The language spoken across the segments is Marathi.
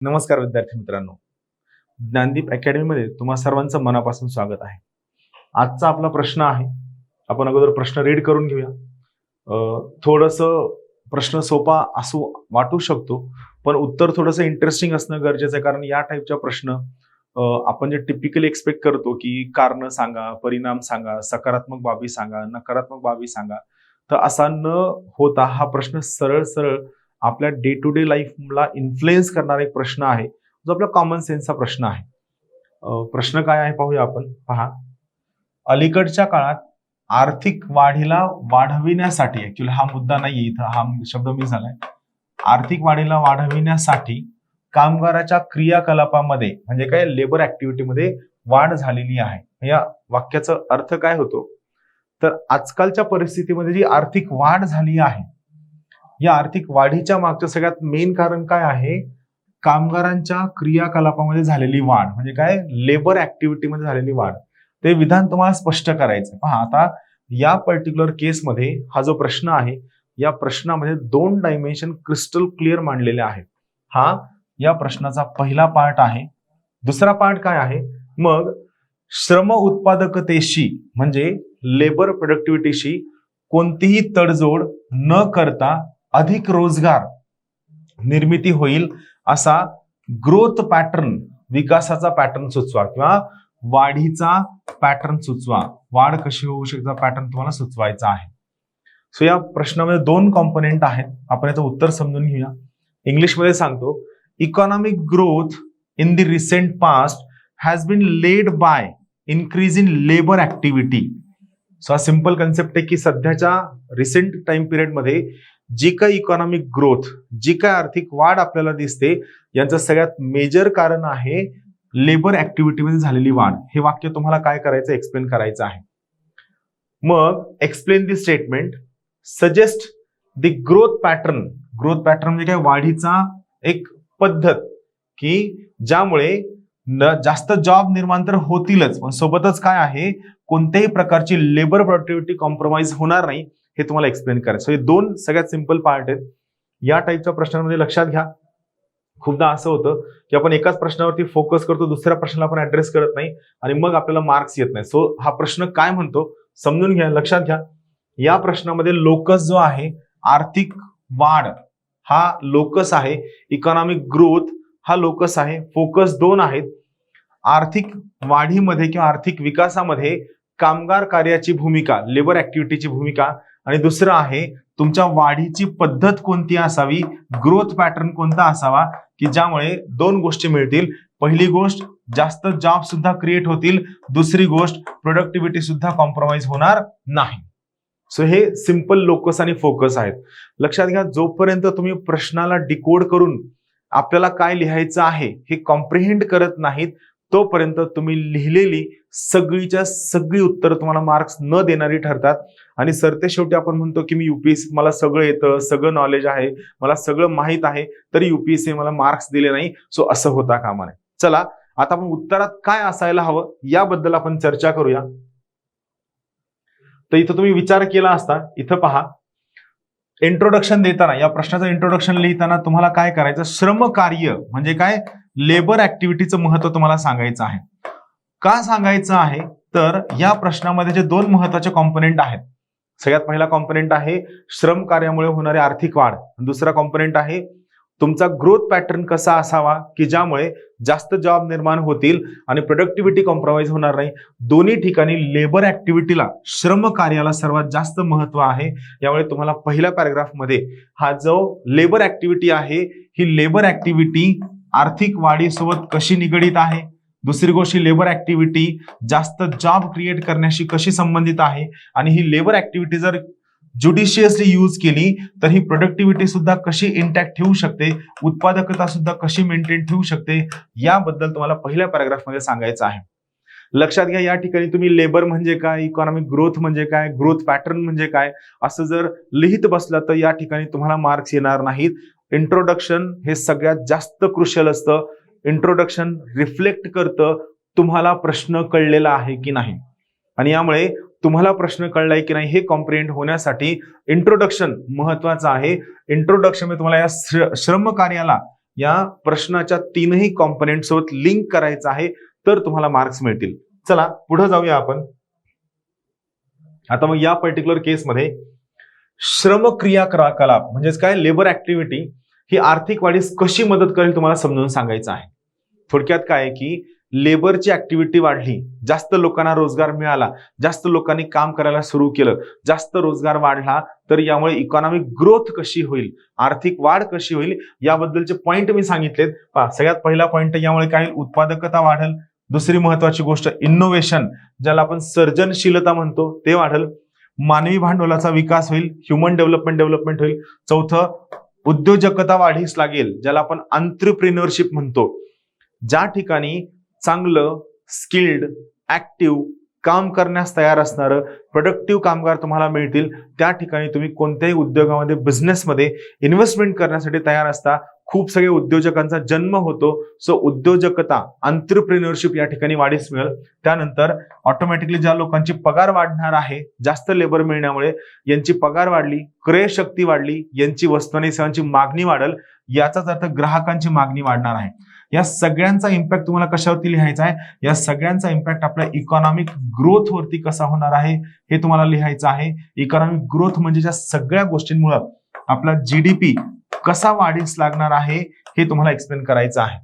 नमस्कार विद्यार्थी मित्रांनो, ज्ञानदीप अकॅडमीमध्ये तुम्हा सर्वांचं मनापासून स्वागत आहे. आजचा आपला प्रश्न आहे. आपण अगोदर प्रश्न रीड करून घेऊया. थोडंसं प्रश्न सोपा असू वाटू शकतो, पण उत्तर थोडंसं इंटरेस्टिंग असणं गरजेचं आहे. कारण या टाईपच्या प्रश्न आपण जे टिपिकली एक्सपेक्ट करतो की कारणं सांगा, परिणाम सांगा, सकारात्मक बाबी सांगा, नकारात्मक बाबी सांगा. तर असा न होता हा प्रश्न सरळ सरळ आपल्या डे टू डे लाईफला इन्फ्लुएन्स करणारा एक प्रश्न आहे, जो आपला कॉमन सेन्सचा प्रश्न आहे. प्रश्न काय आहे पाहूया आपण. पहा, अलीकडच्या काळात आर्थिक वाढीला वाढविण्यासाठी, ऍक्च्युअली हा मुद्दा नाहीये इथं, हा शब्द मिस झालाय. आर्थिक वाढीला वाढविण्यासाठी कामगाराच्या क्रियाकलापामध्ये म्हणजे काय, लेबर ऍक्टिव्हिटीमध्ये वाढ झालेली आहे. या वाक्याचा अर्थ काय होतो, तर आजकालच्या परिस्थितीमध्ये जी आर्थिक वाढ झाली आहे, या आर्थिक वाढीच्या मागचं सगळ्यात मेन कारण काय आहे, कामगारांच्या क्रियाकलापामध्ये झालेली वाढ म्हणजे काय, लेबर ऍक्टिव्हिटीमध्ये झालेली वाढ. ते विधान तुम्हाला स्पष्ट करायचं. पहा, आता या पर्टिक्युलर केसमध्ये हा जो प्रश्न आहे, या प्रश्नामध्ये 2 डायमेन्शन क्रिस्टल क्लिअर मांडलेले आहेत. हा या प्रश्नाचा पहिला पार्ट आहे. दुसरा पार्ट काय आहे, मग श्रम उत्पादकतेशी म्हणजे लेबर प्रोडक्टिव्हिटीशी कोणतीही तडजोड न करता अधिक रोजगार निर्मिती होईल असा ग्रोथ पॅटर्न, विकासाचा पॅटर्न सुचवा किंवा वाढीचा पॅटर्न सुचवा. वाढ कशी होऊ शकते पॅटर्न तुम्हाला सुचवायचा आहे. सो या प्रश्नामध्ये 2 कॉम्पोनेंट आहेत. आपण याचं उत्तर समजून घेऊया. इंग्लिशमध्ये सांगतो, economic growth in the recent past has been led by increase in labour activity. So हा सिंपल कन्सेप्ट आहे की सध्याच्या रिसेंट टाइम पिरियडमध्ये जी काही इकॉनॉमिक ग्रोथ, जी काय आर्थिक वाढ आपल्याला दिसते, यांचं सगळ्यात मेजर कारण आहे लेबर ऍक्टिव्हिटीमध्ये झालेली वाढ. हे वाक्य तुम्हाला काय करायचं, एक्सप्लेन करायचं आहे. मग explain the statement, suggest the growth pattern. Growth pattern म्हणजे काय, वाढीचा एक पद्धत की ज्यामुळे जास्त जॉब निर्माण तर होतीलच, पण सोबतच काय आहे, कोणत्याही प्रकारची लेबर प्रोडक्टिव्हिटी कॉम्प्रोमाइज होणार नाही, हे तुम्हाला एक्सप्लेन करायचं. हे 2 सगळ्यात सिंपल पार्ट आहेत. या टाईपच्या प्रश्नांमध्ये लक्षात घ्या, खूपदा असं होतं की आपण एकाच प्रश्नावरती फोकस करतो, दुसऱ्या प्रश्नाला आपण ऍड्रेस करत नाही आणि मग आपल्याला मार्क्स येत नाही. सो हा प्रश्न काय म्हणतो समजून घ्या, लक्षात घ्या. या प्रश्नामध्ये लोकस जो आहे, आर्थिक वाढ हा लोकस आहे, इकॉनॉमिक ग्रोथ हा लोकस आहे. फोकस 2 आहेत. आर्थिक वाढीमध्ये किंवा आर्थिक विकासामध्ये कामगार कार्याची भूमिका, लेबर ऍक्टिव्हिटीची भूमिका, आणि दुसरं आहे तुमच्या वाढीची पद्धत कोणती असावी, ग्रोथ पॅटर्न कोणता असावा की ज्यामुळे 2 गोष्टी मिळतील. पहिली गोष्ट, जास्त जॉब सुद्धा क्रिएट होतील. दुसरी गोष्ट, प्रोडक्टिव्हिटी सुद्धा कॉम्प्रोमाइज होणार नाही. सो हे सिंपल लोकस आणि फोकस आहेत. लक्षात घ्या, जोपर्यंत तुम्ही प्रश्नाला डिकोड करून आपल्याला काय लिहायचं आहे हे कॉम्प्रिहेंड करत नाहीत, तोपर्यंत तुम्ही लिहिलेली सगळीच्या सगळी उत्तर तुम्हाला मार्क्स न देणारी ठरतात. आणि सरते शेवटी आपण म्हणतो की मी युपीएससी, मला सगळं येतं, सगळं नॉलेज आहे, मला सगळं माहित आहे, तरी युपीएससी मला मार्क्स दिले नाही. सो असं होता कामा नये. चला, आता आपण उत्तरात काय असायला हवं याबद्दल आपण चर्चा करूया. तर इथं तुम्ही विचार केला असता, इथं पहा, इंट्रोडक्शन देताना, या प्रश्नाचं इंट्रोडक्शन लिहिताना तुम्हाला काय करायचं, श्रम कार्य म्हणजे काय, लेबर ऍक्टिव्हिटीचं महत्व तुम्हाला सांगायचं आहे. का सांगायचं आहे, तर या प्रश्नामध्ये जे 2 महत्वाचे कॉम्पोनेंट आहेत, सगळ्यात पहिला कॉम्पोनेंट आहे श्रम कार्यामुळे होणारी आर्थिक वाढ, दुसरा कॉम्पोनेंट आहे तुमचा ग्रोथ पॅटर्न कसा असावा की ज्यामुळे जास्त जॉब निर्माण होतील आणि प्रोडक्टिव्हिटी कॉम्प्रोमाइज होणार नाही. दोन्ही ठिकाणी लेबर ऍक्टिव्हिटीला, श्रम कार्याला सर्वात जास्त महत्व आहे. यामुळे तुम्हाला पहिल्या पॅराग्राफमध्ये हा जो लेबर ऍक्टिव्हिटी आहे, ही लेबर ऍक्टिव्हिटी आर्थिक वाढीसोबत कशी निगडीत आहे, दुसरी गोष्ट, लेबर ऍक्टिव्हिटी जास्त जॉब क्रिएट करण्याशी कशी संबंधित आहे, आणि ही लेबर ऍक्टिव्हिटी जर ज्युडिशियसली यूज केली तर ही प्रोडक्टिव्हिटी सुद्धा कशी इंटॅक्ट ठेवू शकते, उत्पादकता सुद्धा कशी मेंटेन ठेवू शकते, याबद्दल तुम्हाला पहिल्या पॅराग्राफमध्ये सांगायचं आहे. लक्षात घ्या, या ठिकाणी तुम्ही लेबर म्हणजे काय, इकॉनॉमिक ग्रोथ म्हणजे काय, ग्रोथ पॅटर्न म्हणजे काय, असं जर लिहित बसला तर या ठिकाणी तुम्हाला मार्क्स येणार नाहीत. इंट्रोडक्शन हे सगळ्यात जास्त क्रुशियल असतं. इंट्रोडक्शन रिफ्लेक्ट करतं तुम्हाला प्रश्न कळलेला आहे की नाही, आणि यामुळे तुम्हाला प्रश्न कळलाय की नाही हे कॉम्प्रिहेंड होण्यासाठी इंट्रोडक्शन महत्वाचं आहे. इंट्रोडक्शन मध्ये तुम्हाला या श्रम कार्याला, या प्रश्नाच्या तीनही कॉम्पोनेंट सोबत लिंक करायचं आहे, तर तुम्हाला मार्क्स मिळतील. चला पुढे जाऊया आपण. आता मग या पर्टिक्युलर केसमध्ये श्रम क्रियाकलाप म्हणजेच काय, लेबर ऍक्टिव्हिटी ही आर्थिक वाढीस कशी मदत करेल तुम्हाला समजावून सांगायचं आहे. थोडक्यात काय आहे की लेबरची ऍक्टिव्हिटी वाढली, जास्त लोकांना रोजगार मिळाला, जास्त लोकांनी काम करायला सुरू केलं, जास्त रोजगार वाढला, तर यामुळे इकॉनॉमिक ग्रोथ कशी होईल, आर्थिक वाढ कशी होईल, याबद्दलचे पॉइंट मी सांगितलेत. सगळ्यात पहिला पॉइंट यामुळे काय होईल, उत्पादकता वाढेल. दुसरी महत्वाची गोष्ट इनोव्हेशन, ज्याला आपण सर्जनशीलता म्हणतो, ते वाढेल. मानवी भांडवलाचा विकास होईल, ह्युमन डेव्हलपमेंट होईल. चौथं, उद्योजकता वाढीस लागेल, ज्याला आपण एंटरप्रेन्योरशिप म्हणतो. ज्या ठिकाणी चांगलं स्किल्ड ऍक्टिव्ह काम करण्यास तयार असणारं प्रोडक्टिव्ह कामगार तुम्हाला मिळतील, त्या ठिकाणी तुम्ही कोणत्याही उद्योगामध्ये बिझनेसमध्ये इन्व्हेस्टमेंट करण्यासाठी तयार असता. खूप सगळे उद्योजकांचा जन्म होतो. सो उद्योजकता एंटरप्रेन्योरशिप या ठिकाणी वाढीस मिळेल. त्यानंतर ऑटोमॅटिकली ज्या लोकांची पगार वाढणार आहे, जास्त लेबर मिळण्यामुळे यांची पगार वाढली, क्रय शक्ती वाढली, यांची वस्तू आणि सेवांची मागणी वाढेल. याचाच अर्थ ग्राहकांची मागणी वाढणार आहे. या सगळ्यांचा इम्पॅक्ट तुम्हाला कशावरती लिहायचा आहे, या सगळ्यांचा इम्पॅक्ट आपल्या इकॉनॉमिक ग्रोथ वरती कसा होणार आहे हे तुम्हाला लिहायचं आहे. इकॉनॉमिक ग्रोथ म्हणजे ज्या सगळ्या गोष्टींमुळे आपला जीडीपी कसा वाढीस लागणार आहे हे तुम्हाला एक्सप्लेन करायचं आहे.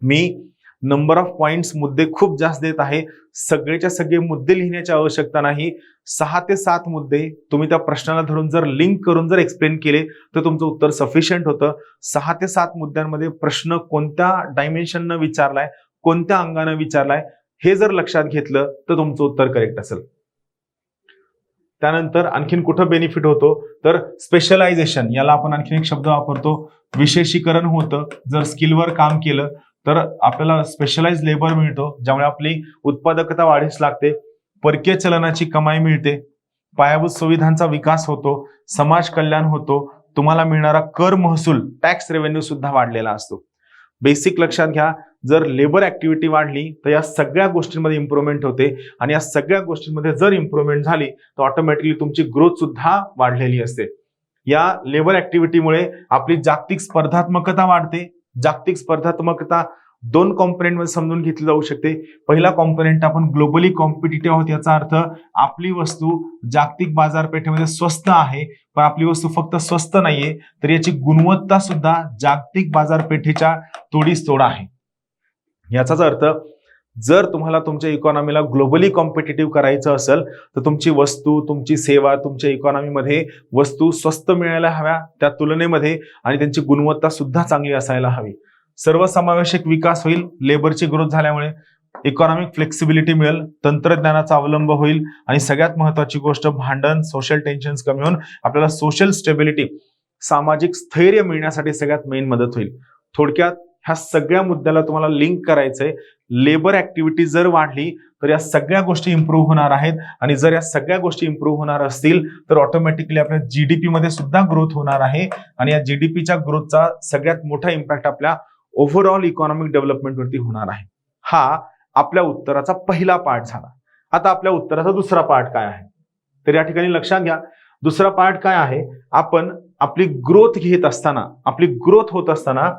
मी नंबर ऑफ पॉइंट्स मुद्दे खूप जास्त देत आहे. सगळेच्या सगळे मुद्दे लिहिण्याची आवश्यकता नाही. 6 ते 7 मुद्दे तुम्ही त्या प्रश्नाला धरून जर लिंक करून जर एक्सप्लेन केले तर तुमचं उत्तर सफिशियंट होतं. 6 ते 7 मुद्द्यांमध्ये प्रश्न कोणत्या डायमेन्शननं विचारलाय, कोणत्या अंगानं विचारलाय हे जर लक्षात घेतलं तर तुमचं उत्तर करेक्ट असेल. त्यानंतर आणखीन कुठं बेनिफिट होतो तर स्पेशलायझेशन, याला आपण आणखीन एक शब्द वापरतो, विशेषीकरण होतं. जर स्किलवर काम केलं तर आपल्याला स्पेशलाइज लेबर मिळतो, ज्यामुळे आपली उत्पादकता वाढीस लागते, परकीय चलनाची कमाई मिळते, पायाभूत सुविधांचा विकास होतो, समाज कल्याण होतो, तुम्हाला मिळणारा कर महसूल टॅक्स रेव्हेन्यू सुद्धा वाढलेला असतो. बेसिक लक्षात घ्या, जर लेबर ऍक्टिव्हिटी वाढली तर या सगळ्या गोष्टींमध्ये इम्प्रूव्हमेंट होते आणि या सगळ्या गोष्टींमध्ये जर इम्प्रूव्हमेंट झाली तर ऑटोमॅटिकली तुमची ग्रोथ सुद्धा वाढलेली असते. या लेबर ऍक्टिव्हिटीमुळे आपली जागतिक स्पर्धात्मकता वाढते. जागतिक स्पर्धात्मकता 2 कॉम्पोनेंट मध्ये समजून घेतली जाऊ शकते. पहिला कॉम्पोनेंट, आपण ग्लोबली कॉम्पिटिटिव्ह आहोत, याचा अर्थ आपली वस्तू जागतिक बाजारपेठेमध्ये स्वस्त आहे, पण आपली वस्तू फक्त स्वस्त नाहीये तर याची गुणवत्ता सुद्धा जागतिक बाजारपेठेच्या तोडीस तोड आहे. याचाच अर्थ जर तुम्हाला तुमच्या इकॉनॉमीला ग्लोबली कॉम्पिटिटिव्ह करायचं असेल तर तुमची वस्तू, तुमची सेवा, तुमच्या इकॉनॉमीमध्ये वस्तू स्वस्त मिळायला हव्या त्या तुलनेमध्ये, आणि त्यांची गुणवत्ता सुद्धा चांगली असायला हवी. सर्वसमावेशक विकास होईल, लेबरची ग्रोथ झाल्यामुळे इकॉनॉमिक फ्लेक्सिबिलिटी मिळेल, तंत्रज्ञानाचा अवलंब होईल, आणि सगळ्यात महत्वाची गोष्ट, भांडण, सोशल टेन्शन्स कमी होऊन आपल्याला सोशल स्टेबिलिटी, सामाजिक स्थैर्य मिळण्यासाठी सगळ्यात मेन मदत होईल. थोडक्यात ह्या सगळ्या मुद्द्याला तुम्हाला लिंक करायचंय. लेबर ऍक्टिव्हिटी जर वाढली तर या सगळ्या गोष्टी इम्प्रूव्ह होणार आहेत, आणि जर या सगळ्या गोष्टी इम्प्रूव्ह होणार असतील तर ऑटोमॅटिकली आपल्या जीडीपी मध्ये सुद्धा ग्रोथ होणार आहे, आणि या जीडीपीच्या ग्रोथचा सगळ्यात मोठा इम्पॅक्ट आपल्या ओव्हरऑल इकॉनॉमिक डेव्हलपमेंट वरती होणार आहे. हा आपल्या उत्तराचा पहिला पार्ट झाला. आता आपल्या उत्तराचा दुसरा पार्ट काय आहे तर या ठिकाणी लक्षात घ्या, दुसरा पार्ट काय आहे, आपण आपली ग्रोथ घेत असताना, आपली ग्रोथ होत असताना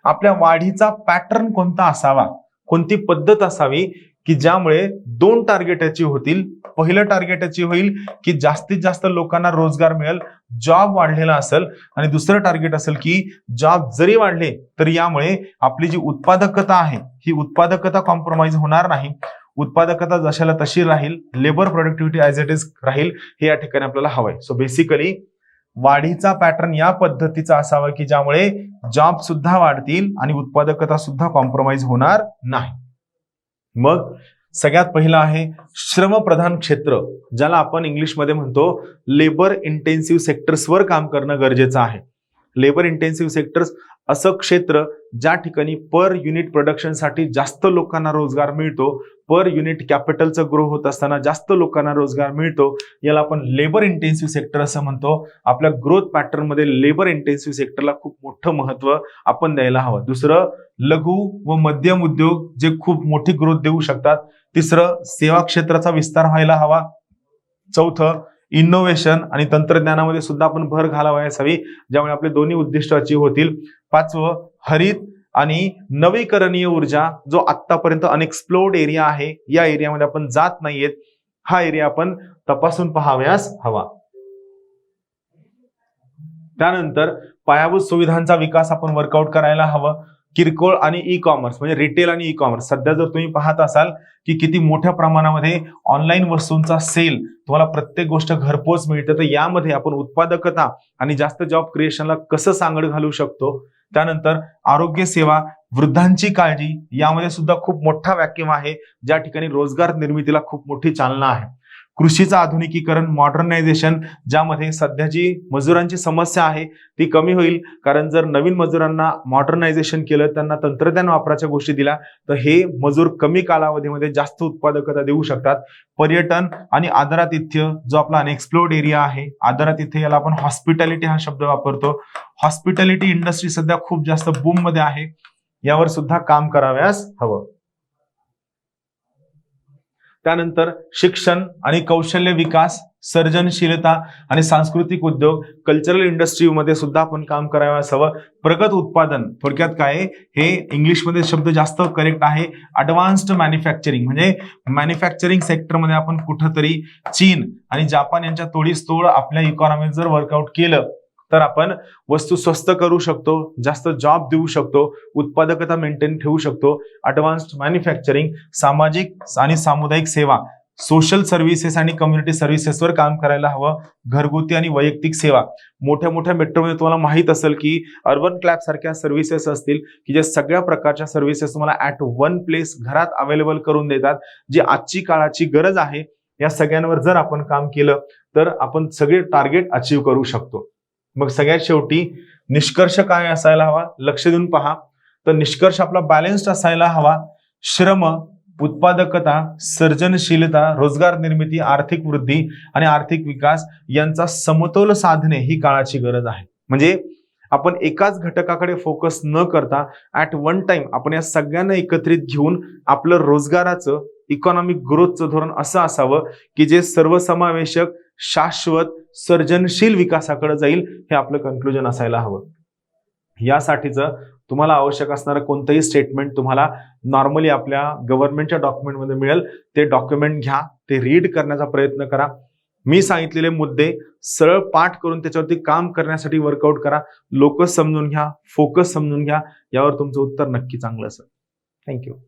आपल्या वाढीचा पॅटर्न कोणता असावा, कोणती पद्धत असावी की ज्यामुळे 2 टार्गेट अचीव्ह होतील. पहिलं टार्गेट अचीव्ह होईल की जास्तीत जास्त लोकांना रोजगार मिळेल, जॉब वाढलेला असेल, आणि दुसरं टार्गेट असेल की जॉब जरी वाढले तर यामुळे आपली जी उत्पादकता आहे ही उत्पादकता कॉम्प्रोमाइज होणार नाही, उत्पादकता जशाला तशी राहील, labour productivity as it is राहील, हे या ठिकाणी आपल्याला हवंय. सो बेसिकली वाढीचा पॅटर्न या पद्धतीचा असावा की ज्यामुळे जॉब सुद्धा वाढतील आणि उत्पादकता सुद्धा कॉम्प्रोमाइज होणार नाही. मग सगळ्यात पहिला आहे श्रमप्रधान क्षेत्र, ज्याला आपण इंग्लिशमध्ये म्हणतो लेबर इंटेन्सिव्ह सेक्टर्सवर काम करणं गरजेचं आहे. लेबर इंटेन्सिव्ह सेक्टर्स असं क्षेत्र ज्या ठिकाणी पर युनिट प्रोडक्शनसाठी जास्त लोकांना रोजगार मिळतो, पर युनिट कॅपिटलचं ग्रो होत असताना जास्त लोकांना रोजगार मिळतो, याला आपण लेबर इंटेन्सिव्ह सेक्टर असं म्हणतो. आपल्या ग्रोथ पॅटर्न मध्ये लेबर इंटेन्सिव्ह सेक्टरला खूप मोठं महत्व आपण द्यायला हवं. दुसरं, लघु व मध्यम उद्योग जे खूप मोठी ग्रोथ देऊ शकतात. तिसरं, सेवा क्षेत्राचा विस्तार व्हायला हवा. चौथं, इनोव्हेशन आणि तंत्रज्ञानामध्ये सुद्धा आपण भर घालावयास हवी, ज्यामुळे आपले दोन्ही उद्दिष्ट अचीव्ह होतील. 5वं, हरित आणि नवीकरणीय ऊर्जा, जो आतापर्यंत अनएक्सप्लोर्ड एरिया आहे, या एरियामध्ये आपण जात नाहीयेत, हा एरिया आपण तपासून पाहाव्यास हवा. त्यानंतर पायाभूत सुविधांचा विकास आपण वर्कआउट करायला हवं. किरकोळ आणि ई कॉमर्स म्हणजे रिटेल आणि ई कॉमर्स, सध्या जर तुम्ही पाहत असाल की किती मोठ्या प्रमाणामध्ये ऑनलाईन वस्तूंचा सेल, तुम्हाला प्रत्येक गोष्ट घरपोच मिळते, तर यामध्ये आपण उत्पादकता आणि जास्त जॉब क्रिएशनला कसं सांगड घालू शकतो. त्यानंतर आरोग्य सेवा, वृद्धांची काळजी, यामध्ये सुद्धा खूप मोठा व्याक्यूम आहे, ज्या ठिकाणी रोजगार निर्मितीला खूप मोठी चालना आहे. कृषीचं आधुनिकीकरण, मॉडर्नायझेशन, ज्यामध्ये सध्याची मजुरांची समस्या आहे ती कमी होईल, कारण जर नवीन मजुरांना मॉडर्नायझेशन केलं, त्यांना तंत्रज्ञान वापराच्या गोष्टी दिल्या, तर हे मजूर कमी कालावधीमध्ये जास्त उत्पादकता देऊ शकतात. पर्यटन आणि आदरातिथ्य, जो आपला अनएक्सप्लोर्ड एरिया आहे, आदरातिथ्य याला आपण हॉस्पिटॅलिटी हा शब्द वापरतो. हॉस्पिटॅलिटी इंडस्ट्री सध्या खूप जास्त बूम मध्ये आहे, यावर सुद्धा काम कराव्यास हवं. त्यानंतर शिक्षण आणि कौशल्य विकास, सर्जनशीलता आणि सांस्कृतिक उद्योग, कल्चरल इंडस्ट्रीमध्ये सुद्धा आपण काम करावयास हवं. प्रगत उत्पादन, थोडक्यात काय, हे इंग्लिशमध्ये शब्द जास्त करेक्ट आहे, ऍडव्हान्स्ड मॅन्युफॅक्चरिंग, म्हणजे मॅन्युफॅक्चरिंग सेक्टरमध्ये आपण कुठंतरी चीन आणि जपान यांच्या तोडीस तोड आपल्या इकॉनॉमीत जर वर्कआउट केलं, तर आपण वस्तू स्वस्त करू शकतो, जास्त जॉब देऊ शकतो, उत्पादकता मेंटेन ठेवू शकतो. ऍडव्हान्स्ड मॅन्युफॅक्चरिंग, सामाजिक आणि सामुदायिक सेवा, सोशल सर्व्हिसेस आणि कम्युनिटी सर्व्हिसेसवर काम करायला हवं. घरगुती आणि वैयक्तिक सेवा, मोठ्या मोठ्या मेट्रोमध्ये तुम्हाला माहित असेल की अर्बन क्लॅब सारख्या सर्व्हिसेस असतील की जे सगळ्या प्रकारच्या सर्व्हिसेस तुम्हाला ऍट वन प्लेस घरात अवेलेबल करून देतात, जी आजची काळाची गरज आहे. या सगळ्यांवर जर आपण काम केलं तर आपण सगळे टार्गेट अचीव्ह करू शकतो. मग सगळ्यात शेवटी निष्कर्ष काय असायला हवा, लक्ष देऊन पहा. तर निष्कर्ष आपला बॅलन्स्ड असायला हवा. श्रम, उत्पादकता, सर्जनशीलता, रोजगार निर्मिती, आर्थिक वृद्धी आणि आर्थिक विकास यांचा समतोल साधणे ही काळाची गरज आहे. म्हणजे आपण एकाच घटकाकडे फोकस न करता ऍट वन टाइम आपण या सगळ्यांना एकत्रित घेऊन आपलं रोजगाराचं, इकॉनॉमिक ग्रोथचं धोरण असं असावं की जे सर्वसमावेशक, शाश्वत, सर्जनशील विकासाकडे जाईल, हे आपलं कन्क्लुजन असायला हवं. यासाठीचं तुम्हाला आवश्यक असणारं कोणतंही स्टेटमेंट तुम्हाला नॉर्मली आपल्या गव्हर्नमेंटच्या डॉक्युमेंटमध्ये मिळेल, ते डॉक्युमेंट घ्या, ते रीड करण्याचा प्रयत्न करा. मी सांगितलेले मुद्दे सरळ पाठ करून त्याच्यावरती काम करण्यासाठी वर्कआउट करा. लोकस समजून घ्या, फोकस समजून घ्या, यावर तुमचं उत्तर नक्की चांगलं असेल. थँक्यू.